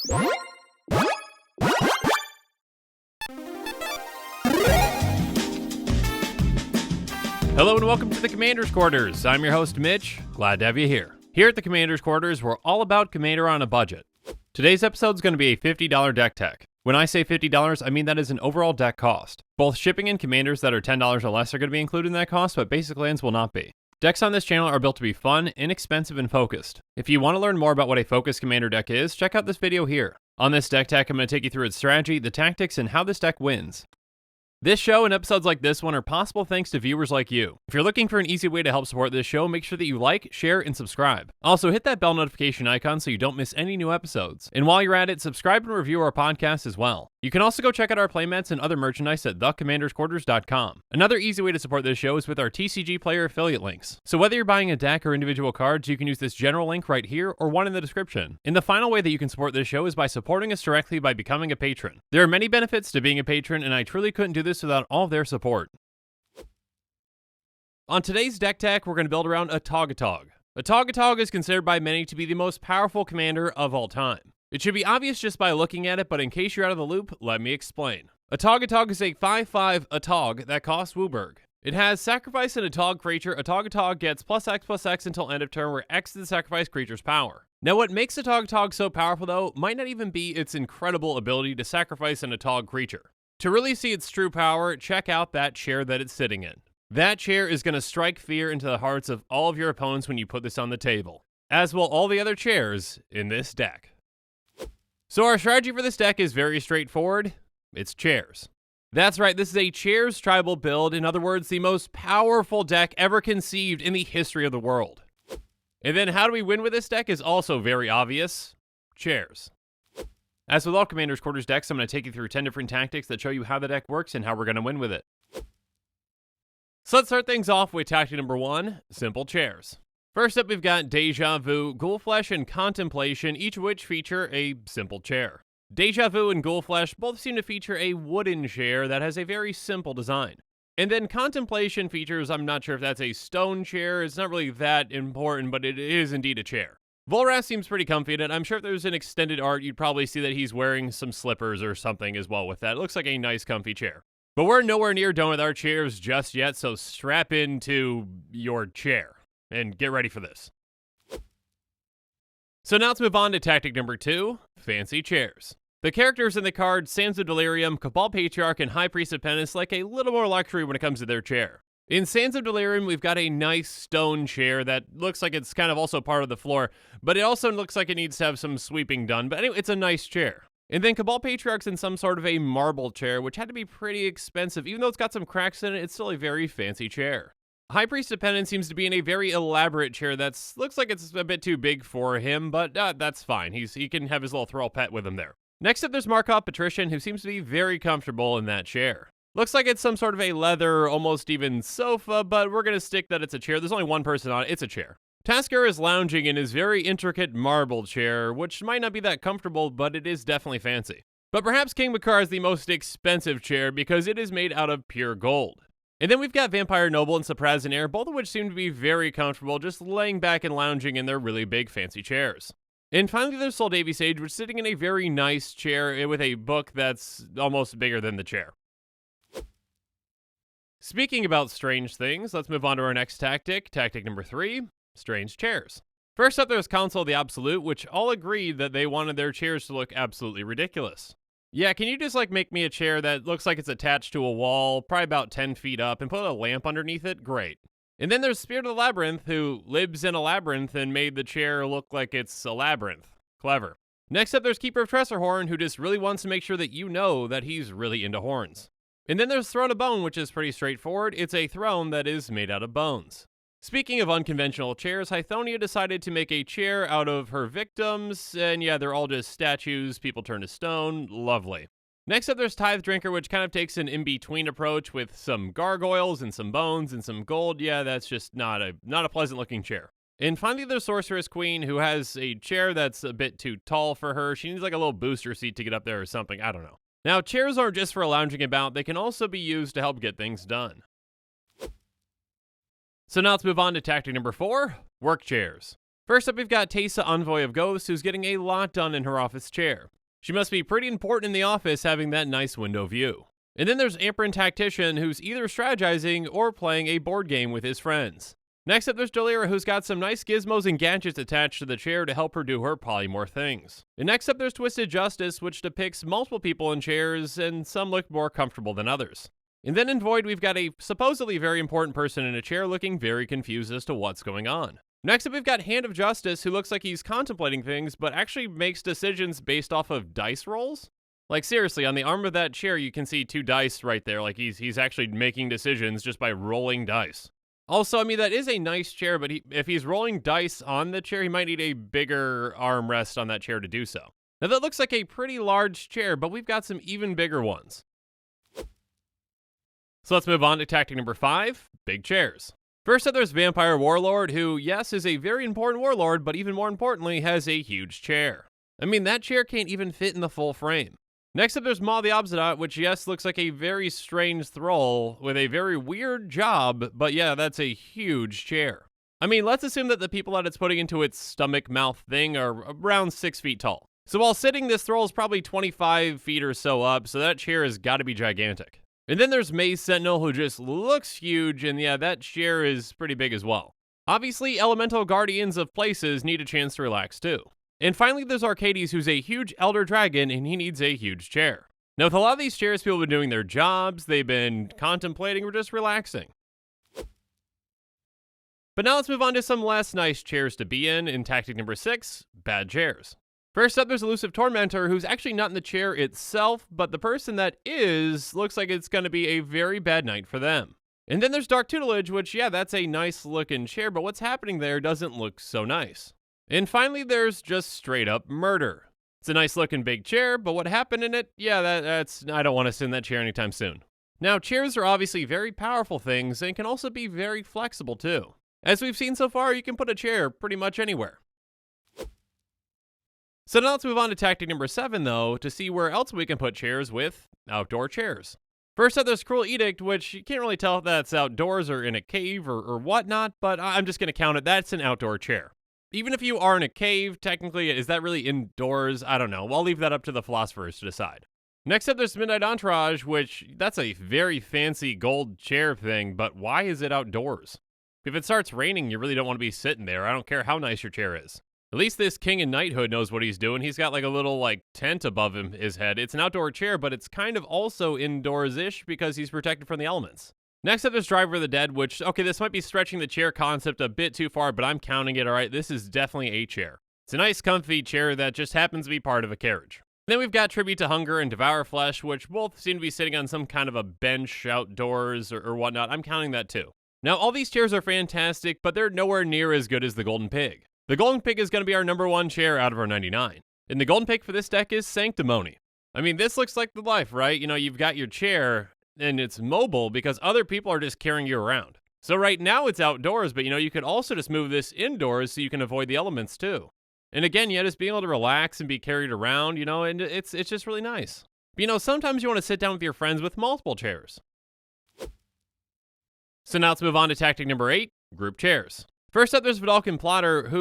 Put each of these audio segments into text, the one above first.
Hello and welcome to the Commander's Quarters. I'm your host, Mitch. Glad to have you here. Here at the Commander's Quarters, we're all about Commander on a budget. Today's episode is going to be a $50 deck tech. When I say $50, I mean that is an overall deck cost. Both shipping and commanders that are $10 or less are going to be included in that cost, but basic lands will not be. Decks on this channel are built to be fun, inexpensive, and focused. If you want to learn more about what a focused commander deck is, check out this video here. On this deck tech, I'm going to take you through its strategy, the tactics, and how this deck wins. This show and episodes like this one are possible thanks to viewers like you. If you're looking for an easy way to help support this show, make sure that you like, share, and subscribe. Also, hit that bell notification icon so you don't miss any new episodes. And while you're at it, subscribe and review our podcast as well. You can also go check out our playmats and other merchandise at thecommandersquarters.com. Another easy way to support this show is with our TCGplayer affiliate links. So whether you're buying a deck or individual cards, you can use this general link right here or one in the description. And the final way that you can support this show is by supporting us directly by becoming a patron. There are many benefits to being a patron, and I truly couldn't do this without all of their support. On today's deck tech, we're going to build around Atogatog. Atogatog is considered by many to be the most powerful commander of all time. It should be obvious just by looking at it, but in case you're out of the loop, let me explain. Atogatog is a 5/5 Atog that costs Wooburg. It has sacrifice an Atog creature. Atogatog gets +X/+X until end of turn, where X is the sacrificed creature's power. Now what makes Atogatog so powerful though, might not even be its incredible ability to sacrifice an Atog creature. To really see its true power, check out that chair that it's sitting in. That chair is going to strike fear into the hearts of all of your opponents when you put this on the table, as will all the other chairs in this deck. So our strategy for this deck is very straightforward. It's chairs. That's right, this is a chairs tribal build. In other words, the most powerful deck ever conceived in the history of the world. And then how do we win with this deck is also very obvious. Chairs. As with all Commander's Quarters decks, I'm going to take you through 10 different tactics that show you how the deck works and how we're going to win with it. So let's start things off with tactic number 1, simple chairs. First up, we've got Deja Vu, Ghoulflesh, and Contemplation, each of which feature a simple chair. Deja Vu and Ghoulflesh both seem to feature a wooden chair that has a very simple design. And then Contemplation features, I'm not sure if that's a stone chair, it's not really that important, but it is indeed a chair. Volrath seems pretty comfy in it. I'm sure if there's an extended art, you'd probably see that he's wearing some slippers or something as well with that. It looks like a nice comfy chair. But we're nowhere near done with our chairs just yet, so strap into your chair and get ready for this. So now let's move on to tactic number 2, fancy chairs. The characters in the card Sands of Delirium, Cabal Patriarch, and High Priest of Penance like a little more luxury when it comes to their chair. In Sands of Delirium, we've got a nice stone chair that looks like it's kind of also part of the floor, but it also looks like it needs to have some sweeping done. But anyway, it's a nice chair. And then Cabal Patriarch's in some sort of a marble chair, which had to be pretty expensive. Even though it's got some cracks in it, it's still a very fancy chair. High Priest of Penance seems to be in a very elaborate chair that looks like it's a bit too big for him, but that's fine. He can have his little thrall pet with him there. Next up, there's Markov Patrician, who seems to be very comfortable in that chair. Looks like it's some sort of a leather, almost even sofa, but we're going to stick that it's a chair. There's only one person on it. It's a chair. Tasker is lounging in his very intricate marble chair, which might not be that comfortable, but it is definitely fancy. But perhaps King Makar is the most expensive chair because it is made out of pure gold. And then we've got Vampire Noble and Saprazinair, both of which seem to be very comfortable, just laying back and lounging in their really big fancy chairs. And finally, there's Soldavy Sage, which is sitting in a very nice chair with a book that's almost bigger than the chair. Speaking about strange things, let's move on to our next tactic. Tactic number 3, strange chairs. First up, there's Council of the Absolute, which all agreed that they wanted their chairs to look absolutely ridiculous. Yeah, can you just make me a chair that looks like it's attached to a wall, probably about 10 feet up, and put a lamp underneath it? Great. And then there's Spirit of the Labyrinth, who lives in a labyrinth and made the chair look like it's a labyrinth. Clever. Next up, there's Keeper of Tressorhorn, who just really wants to make sure that you know that he's really into horns. And then there's Throne of Bone, which is pretty straightforward. It's a throne that is made out of bones. Speaking of unconventional chairs, Hythonia decided to make a chair out of her victims, and yeah, they're all just statues, people turn to stone, lovely. Next up, there's Tithe Drinker, which kind of takes an in-between approach with some gargoyles and some bones and some gold. Yeah, that's just not a pleasant-looking chair. And finally, there's Sorceress Queen, who has a chair that's a bit too tall for her. She needs like a little booster seat to get up there or something, I don't know. Now, chairs aren't just for lounging about, they can also be used to help get things done. So now let's move on to tactic number 4, work chairs. First up, we've got Teysa, Envoy of Ghosts, who's getting a lot done in her office chair. She must be pretty important in the office having that nice window view. And then there's Amperin Tactician, who's either strategizing or playing a board game with his friends. Next up, there's Delira, who's got some nice gizmos and gadgets attached to the chair to help her do her polymorph things. And next up, there's Twisted Justice, which depicts multiple people in chairs, and some look more comfortable than others. And then in Void, we've got a supposedly very important person in a chair looking very confused as to what's going on. Next up, we've got Hand of Justice, who looks like he's contemplating things, but actually makes decisions based off of dice rolls. Like, seriously, on the arm of that chair, you can see 2 dice right there. Like, he's actually making decisions just by rolling dice. Also, I mean, that is a nice chair, but if he's rolling dice on the chair, he might need a bigger armrest on that chair to do so. Now, that looks like a pretty large chair, but we've got some even bigger ones. So let's move on to tactic number 5, big chairs. First up, there's Vampire Warlord, who, yes, is a very important warlord, but even more importantly, has a huge chair. I mean, that chair can't even fit in the full frame. Next up, there's Maw the Obsidian, which, yes, looks like a very strange thrall with a very weird job, but yeah, that's a huge chair. I mean, let's assume that the people that it's putting into its stomach-mouth thing are around 6 feet tall. So while sitting, this thrall is probably 25 feet or so up, so that chair has got to be gigantic. And then there's Maze Sentinel, who just looks huge, and yeah, that chair is pretty big as well. Obviously, Elemental Guardians of Places need a chance to relax too. And finally, there's Arcades, who's a huge Elder Dragon, and he needs a huge chair. Now, with a lot of these chairs, people have been doing their jobs, they've been contemplating, or just relaxing. But now let's move on to some less nice chairs to be in tactic number 6, bad chairs. First up, there's Elusive Tormentor, who's actually not in the chair itself, but the person that is looks like it's going to be a very bad night for them. And then there's Dark Tutelage, which, yeah, that's a nice looking chair, but what's happening there doesn't look so nice. And finally, there's just straight up murder. It's a nice looking big chair, but what happened in it? Yeah, that's I don't want to sit in that chair anytime soon. Now, chairs are obviously very powerful things and can also be very flexible too. As we've seen so far, you can put a chair pretty much anywhere. So now let's move on to tactic number 7 though, to see where else we can put chairs with outdoor chairs. First up, there's Cruel Edict, which you can't really tell if that's outdoors or in a cave or whatnot, but I'm just going to count it. That's an outdoor chair. Even if you are in a cave, technically, is that really indoors? I don't know. I'll leave that up to the philosophers to decide. Next up, there's Midnight Entourage, which that's a very fancy gold chair thing, but why is it outdoors? If it starts raining, you really don't want to be sitting there. I don't care how nice your chair is. At least this King in Knighthood knows what he's doing. He's got like a little tent above his head. It's an outdoor chair, but it's kind of also indoors-ish because he's protected from the elements. Next up, there's Driver of the Dead, which, okay, this might be stretching the chair concept a bit too far, but I'm counting it, all right? This is definitely a chair. It's a nice, comfy chair that just happens to be part of a carriage. Then we've got Tribute to Hunger and Devour Flesh, which both seem to be sitting on some kind of a bench outdoors or whatnot. I'm counting that too. Now, all these chairs are fantastic, but they're nowhere near as good as the Golden Pig. The Golden Pig is going to be our number 1 chair out of our 99. And the Golden Pig for this deck is Sanctimony. I mean, this looks like the life, right? You know, you've got your chair, and it's mobile because other people are just carrying you around. So right now it's outdoors, but you could also just move this indoors so you can avoid the elements too. And again, just being able to relax and be carried around, and it's just really nice. But sometimes you want to sit down with your friends with multiple chairs. So now let's move on to tactic number 8, group chairs. First up, there's Vidalcan Plotter,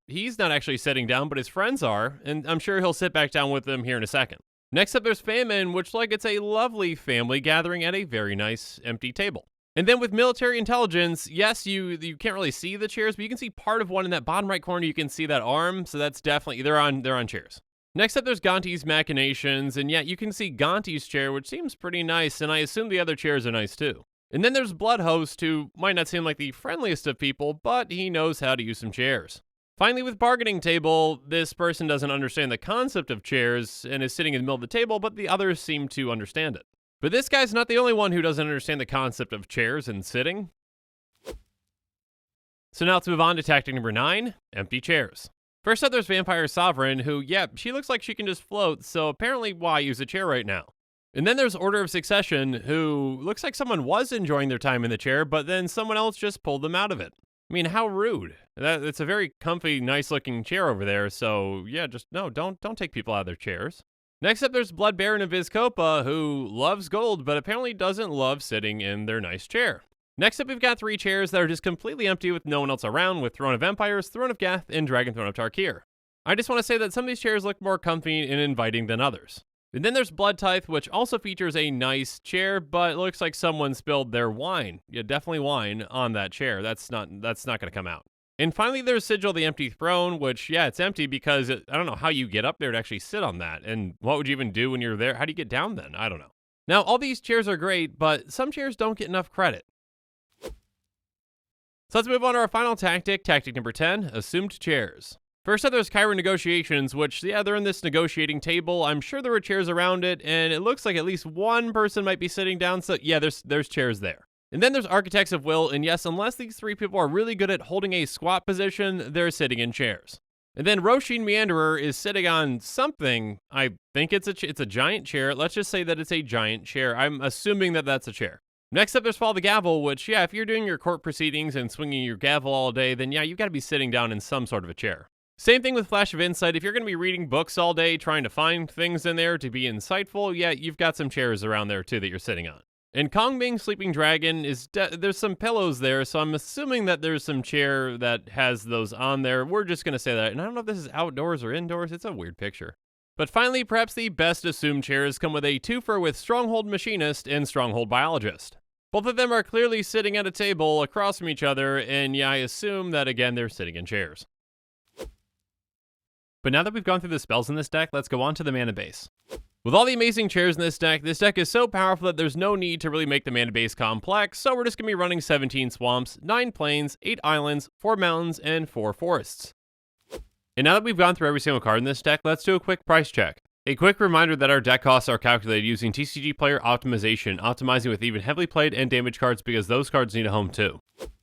he's not actually sitting down, but his friends are, and I'm sure he'll sit back down with them here in a second. Next up, there's Famine, which, it's a lovely family gathering at a very nice empty table. And then with Military Intelligence, yes, you can't really see the chairs, but you can see part of one in that bottom right corner. You can see that arm, so that's definitely, they're on chairs. Next up, there's Gonti's Machinations, and yeah, you can see Gonti's chair, which seems pretty nice, and I assume the other chairs are nice too. And then there's Bloodhost, who might not seem like the friendliest of people, but he knows how to use some chairs. Finally, with Bargaining Table, this person doesn't understand the concept of chairs and is sitting in the middle of the table, but the others seem to understand it. But this guy's not the only one who doesn't understand the concept of chairs and sitting. So now let's move on to tactic number 9, empty chairs. First up, there's Vampire Sovereign, who, she looks like she can just float, so apparently why use a chair right now? And then there's Order of Succession, who looks like someone was enjoying their time in the chair, but then someone else just pulled them out of it. I mean, how rude. It's a very comfy, nice-looking chair over there, so yeah, don't take people out of their chairs. Next up, there's Blood Baron of Vizkopa, who loves gold, but apparently doesn't love sitting in their nice chair. Next up, we've got 3 chairs that are just completely empty with no one else around, with Throne of Empires, Throne of Gath, and Dragon Throne of Tarkir. I just want to say that some of these chairs look more comfy and inviting than others. And then there's Blood Tithe, which also features a nice chair, but it looks like someone spilled their wine. Yeah, definitely wine on that chair. That's not going to come out. And finally, there's Sigil the Empty Throne, which, yeah, it's empty because I don't know how you get up there to actually sit on that. And what would you even do when you're there? How do you get down then? I don't know. Now, all these chairs are great, but some chairs don't get enough credit. So let's move on to our final tactic, tactic number 10, assumed chairs. First up, there's Chiron negotiations, which, yeah, they're in this negotiating table. I'm sure there were chairs around it, and it looks like at least one person might be sitting down, so yeah, there's chairs there. And then there's Architects of Will, and yes, unless these three people are really good at holding a squat position, they're sitting in chairs. And then Roshin Meanderer is sitting on something. I think it's a giant chair. Let's just say that it's a giant chair. I'm assuming that that's a chair. Next up, there's Fall the Gavel, which, yeah, if you're doing your court proceedings and swinging your gavel all day, then yeah, you've got to be sitting down in some sort of a chair. Same thing with Flash of Insight. If you're going to be reading books all day, trying to find things in there to be insightful, yeah, you've got some chairs around there too that you're sitting on. And Kong Ming Sleeping Dragon there's some pillows there, so I'm assuming that there's some chair that has those on there. We're just going to say that. And I don't know if this is outdoors or indoors. It's a weird picture. But finally, perhaps the best assumed chairs come with a twofer with Stronghold Machinist and Stronghold Biologist. Both of them are clearly sitting at a table across from each other, and yeah, I assume that, again, they're sitting in chairs. But now that we've gone through the spells in this deck, let's go on to the mana base. With all the amazing chairs in this deck is so powerful that there's no need to really make the mana base complex, so we're just going to be running 17 swamps, 9 plains, 8 islands, 4 mountains, and 4 forests. And now that we've gone through every single card in this deck, let's do a quick price check. A quick reminder that our deck costs are calculated using TCGplayer optimization, optimizing with even heavily played and damaged cards because those cards need a home too.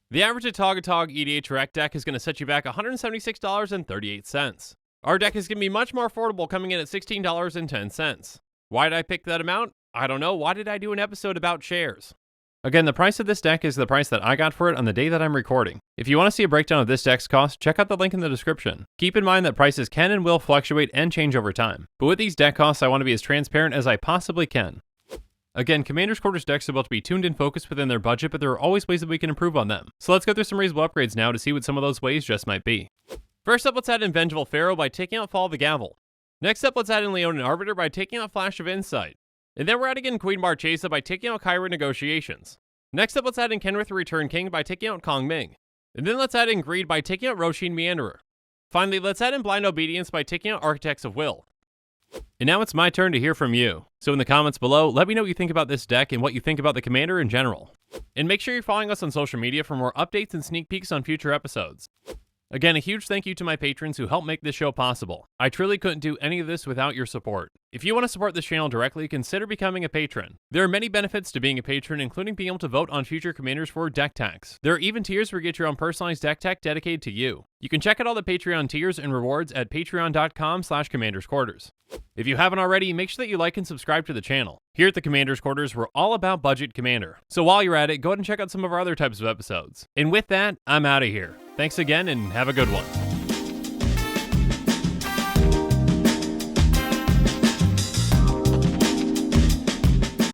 The average Atogatog EDH Rec deck is going to set you back $176.38. Our deck is going to be much more affordable, coming in at $16.10. Why did I pick that amount? I don't know. Why did I do an episode about chairs? Again, the price of this deck is the price that I got for it on the day that I'm recording. If you want to see a breakdown of this deck's cost, check out the link in the description. Keep in mind that prices can and will fluctuate and change over time. But with these deck costs, I want to be as transparent as I possibly can. Again, Commander's Quarters decks are built to be tuned and focused within their budget, but there are always ways that we can improve on them. So let's go through some reasonable upgrades now to see what some of those ways just might be. First up, let's add in Vengeful Pharaoh by taking out Fall the Gavel. Next up, let's add in Leonin Arbiter by taking out Flash of Insight. And then we're adding in Queen Marchesa by taking out Chiron Negotiations. Next up, let's add in Kenrith the Return King by taking out Kong Ming. And then let's add in Greed by taking out Roshin Meanderer. Finally, let's add in Blind Obedience by taking out Architects of Will. And now it's my turn to hear from you. So in the comments below, let me know what you think about this deck and what you think about the Commander in general. And make sure you're following us on social media for more updates and sneak peeks on future episodes. Again, a huge thank you to my patrons who help make this show possible. I truly couldn't do any of this without your support. If you want to support this channel directly, consider becoming a patron. There are many benefits to being a patron, including being able to vote on future commanders for deck techs. There are even tiers where you get your own personalized deck tech dedicated to you. You can check out all the Patreon tiers and rewards at patreon.com/commandersquarters. If you haven't already, make sure that you like and subscribe to the channel. Here at the Commander's Quarters, we're all about budget Commander. So while you're at it, go ahead and check out some of our other types of episodes. And with that, I'm out of here. Thanks again and have a good one.